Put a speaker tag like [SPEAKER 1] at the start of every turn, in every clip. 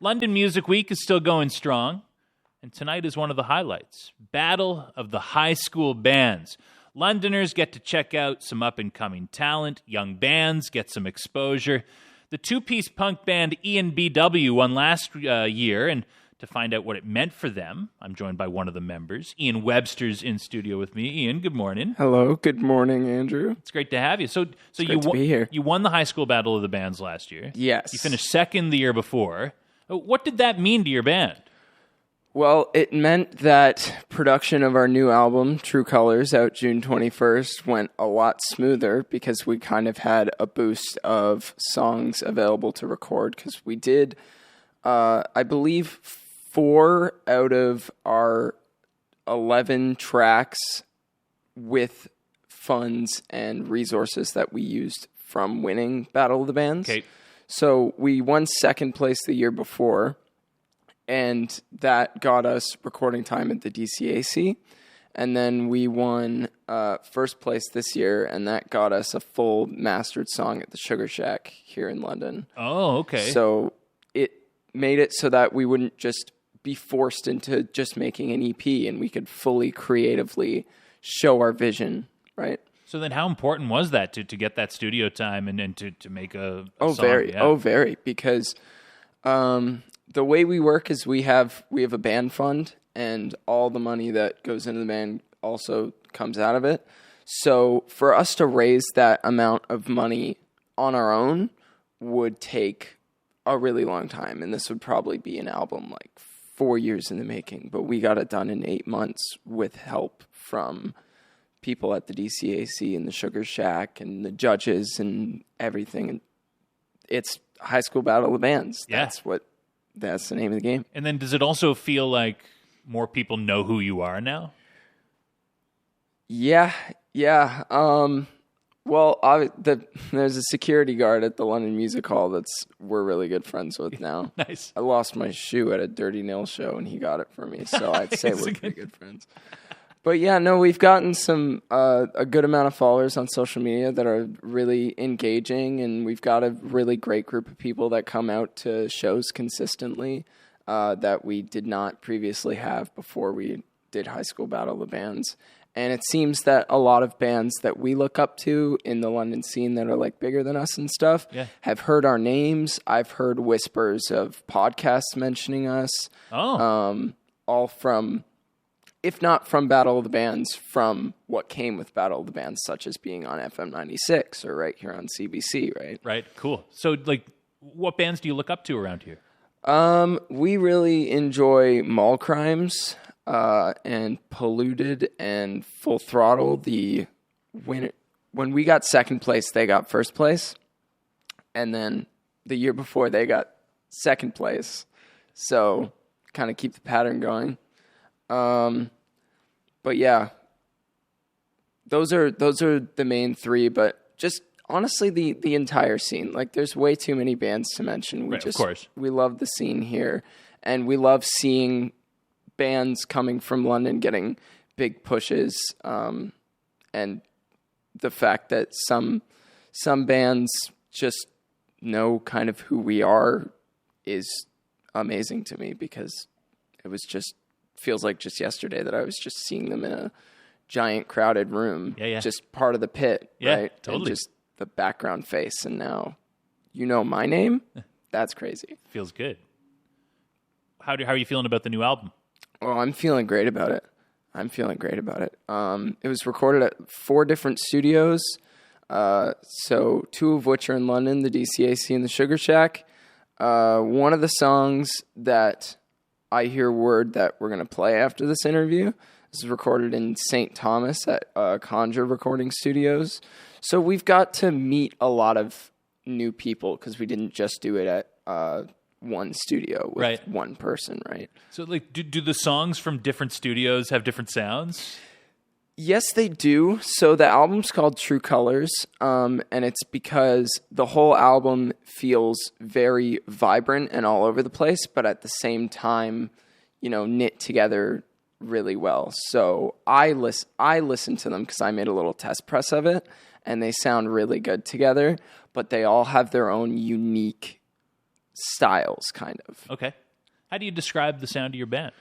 [SPEAKER 1] London Music Week is still going strong, and tonight is one of the highlights. Battle of the High School Bands. Londoners get to check out some up-and-coming talent. Young bands get some exposure. The two-piece punk band Ian BW won last year, and to find out what it meant for them, I'm joined by one of the members. Ian Webster's in studio with me. Ian, good morning.
[SPEAKER 2] Hello, good morning, Andrew.
[SPEAKER 1] It's great to have you. So
[SPEAKER 2] great to be here.
[SPEAKER 1] You won the high school battle of the bands last year.
[SPEAKER 2] Yes.
[SPEAKER 1] You finished second the year before. What did that mean to your band?
[SPEAKER 2] Well, it meant that production of our new album, True Colors, out June 21st, went a lot smoother because we kind of had a boost of songs available to record because we did, I believe, 4 out of our 11 tracks with funds and resources that we used from winning Battle of the Bands.
[SPEAKER 1] Okay.
[SPEAKER 2] So we won second place the year before, and that got us recording time at the DCAC. And then we won first place this year, and that got us a full mastered song at the Sugar Shack here in London.
[SPEAKER 1] Oh, okay.
[SPEAKER 2] So it made it so that we wouldn't just be forced into just making an EP, and we could fully creatively show our vision, right?
[SPEAKER 1] So then how important was that to get that studio time and to make a song?
[SPEAKER 2] Very.
[SPEAKER 1] Yeah.
[SPEAKER 2] Oh, very. Because the way we work is we have a band fund, and all the money that goes into the band also comes out of it. So for us to raise that amount of money on our own would take a really long time, and this would probably be an album like 4 years in the making. But we got it done in 8 months with help from people at the DCAC and the Sugar Shack and the judges and everything. And it's High School Battle of the Bands.
[SPEAKER 1] Yeah.
[SPEAKER 2] That's the name of the game.
[SPEAKER 1] And then does it also feel like more people know who you are now?
[SPEAKER 2] Yeah. Well, there's a security guard at the London Music Hall we're really good friends with now.
[SPEAKER 1] Nice.
[SPEAKER 2] I lost my shoe at a Dirty Nail show, and he got it for me. So I'd say we're pretty good friends. But yeah, no, we've gotten a good amount of followers on social media that are really engaging, and we've got a really great group of people that come out to shows consistently that we did not previously have before we did High School Battle of the Bands. And it seems that a lot of bands that we look up to in the London scene that are like bigger than us and stuff have heard our names. I've heard whispers of podcasts mentioning us.
[SPEAKER 1] Oh.
[SPEAKER 2] All from, if not from Battle of the Bands, from what came with Battle of the Bands, such as being on FM 96 or right here on CBC, right?
[SPEAKER 1] Right, cool. So, like, what bands do you look up to around here?
[SPEAKER 2] We really enjoy Mall Crimes and Polluted and Full Throttle. When we got second place, they got first place. And then the year before, they got second place. So kind of keep the pattern going. But yeah, those are the main 3, but just honestly, the entire scene, like there's way too many bands to mention.
[SPEAKER 1] Of course.
[SPEAKER 2] We love the scene here, and we love seeing bands coming from London getting big pushes. And the fact that some bands just know kind of who we are is amazing to me, because it was just feels like just yesterday that I was just seeing them in a giant crowded room, just part of the pit, right?
[SPEAKER 1] Totally.
[SPEAKER 2] And just the background face, and now you know my name. That's crazy.
[SPEAKER 1] Feels good. How are you feeling about the new album?
[SPEAKER 2] Oh, I'm feeling great about it. It was recorded at 4 different studios, so 2 of which are in London, the DCAC and the Sugar Shack. One of the songs that I hear word that we're going to play after this interview is recorded in St. Thomas at Conjure Recording Studios. So we've got to meet a lot of new people because we didn't just do it at one studio with one person, right?
[SPEAKER 1] So, like, do the songs from different studios have different sounds?
[SPEAKER 2] Yes, they do. So the album's called True Colors, and it's because the whole album feels very vibrant and all over the place, but at the same time, knit together really well. So I listen to them because I made a little test press of it, and they sound really good together, but they all have their own unique styles, kind of.
[SPEAKER 1] Okay. How do you describe the sound of your band?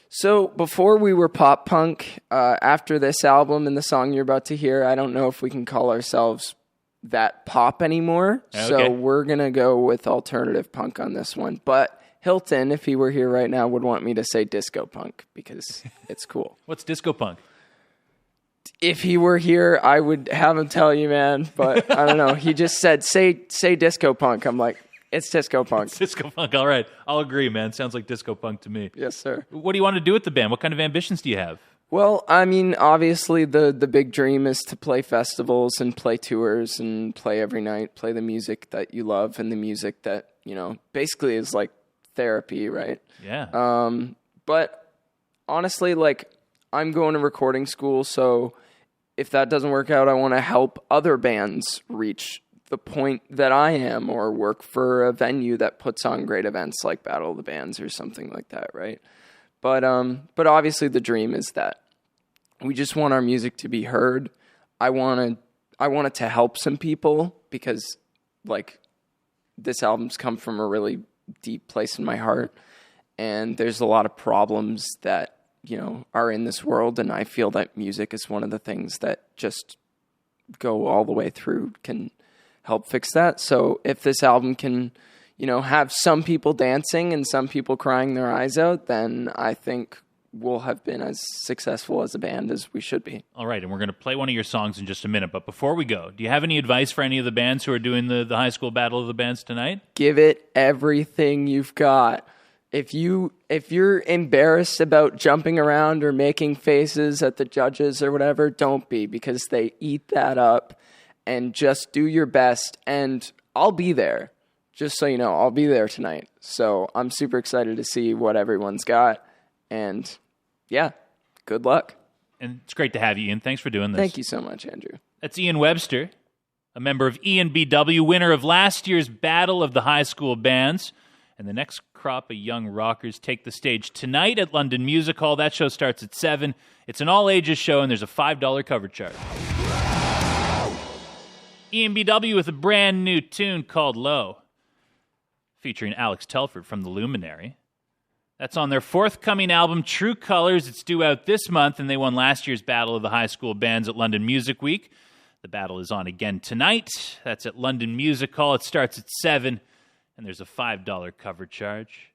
[SPEAKER 2] So before we were pop punk, after this album and the song you're about to hear, I don't know if we can call ourselves that pop anymore.
[SPEAKER 1] Okay.
[SPEAKER 2] So we're going to go with alternative punk on this one. But Hilton, if he were here right now, would want me to say disco punk because it's cool.
[SPEAKER 1] What's disco punk?
[SPEAKER 2] If he were here, I would have him tell you, man. But I don't know. He just said, say disco punk. I'm like, it's disco punk.
[SPEAKER 1] It's disco punk. All right. I'll agree, man. Sounds like disco punk to me.
[SPEAKER 2] Yes, sir.
[SPEAKER 1] What do you want to do with the band? What kind of ambitions do you have?
[SPEAKER 2] Well, I mean, obviously the big dream is to play festivals and play tours and play every night, play the music that you love and the music that, basically is like therapy, right?
[SPEAKER 1] Yeah.
[SPEAKER 2] But honestly, like, I'm going to recording school, so if that doesn't work out, I want to help other bands reach the point that I am or work for a venue that puts on great events like Battle of the Bands or something like that, right? But obviously the dream is that we just want our music to be heard. I want it to help some people because, like, this album's come from a really deep place in my heart, and there's a lot of problems that, are in this world, and I feel that music is one of the things that just go all the way through, can help fix that. So if this album can, have some people dancing and some people crying their eyes out, then I think we'll have been as successful as a band as we should be.
[SPEAKER 1] All right, and we're going to play one of your songs in just a minute. But before we go, do you have any advice for any of the bands who are doing the high school Battle of the Bands tonight?
[SPEAKER 2] Give it everything you've got. If you're embarrassed about jumping around or making faces at the judges or whatever, don't be, because they eat that up. And just do your best, and I'll be there. Just so you know, I'll be there tonight. So I'm super excited to see what everyone's got. And yeah, good luck.
[SPEAKER 1] And it's great to have you, Ian. Thanks for doing this.
[SPEAKER 2] Thank you so much, Andrew.
[SPEAKER 1] That's Ian Webster, a member of Ian BW, winner of last year's Battle of the High School Bands. And the next crop of young rockers take the stage tonight at London Music Hall. That show starts at 7. It's an all-ages show, and there's a $5 cover charge. Ian BW with a brand new tune called Low, featuring Alex Telford from The Luminary. That's on their forthcoming album, True Colors. It's due out this month, and they won last year's Battle of the High School Bands at London Music Week. The battle is on again tonight. That's at London Music Hall. It starts at 7, and there's a $5 cover charge.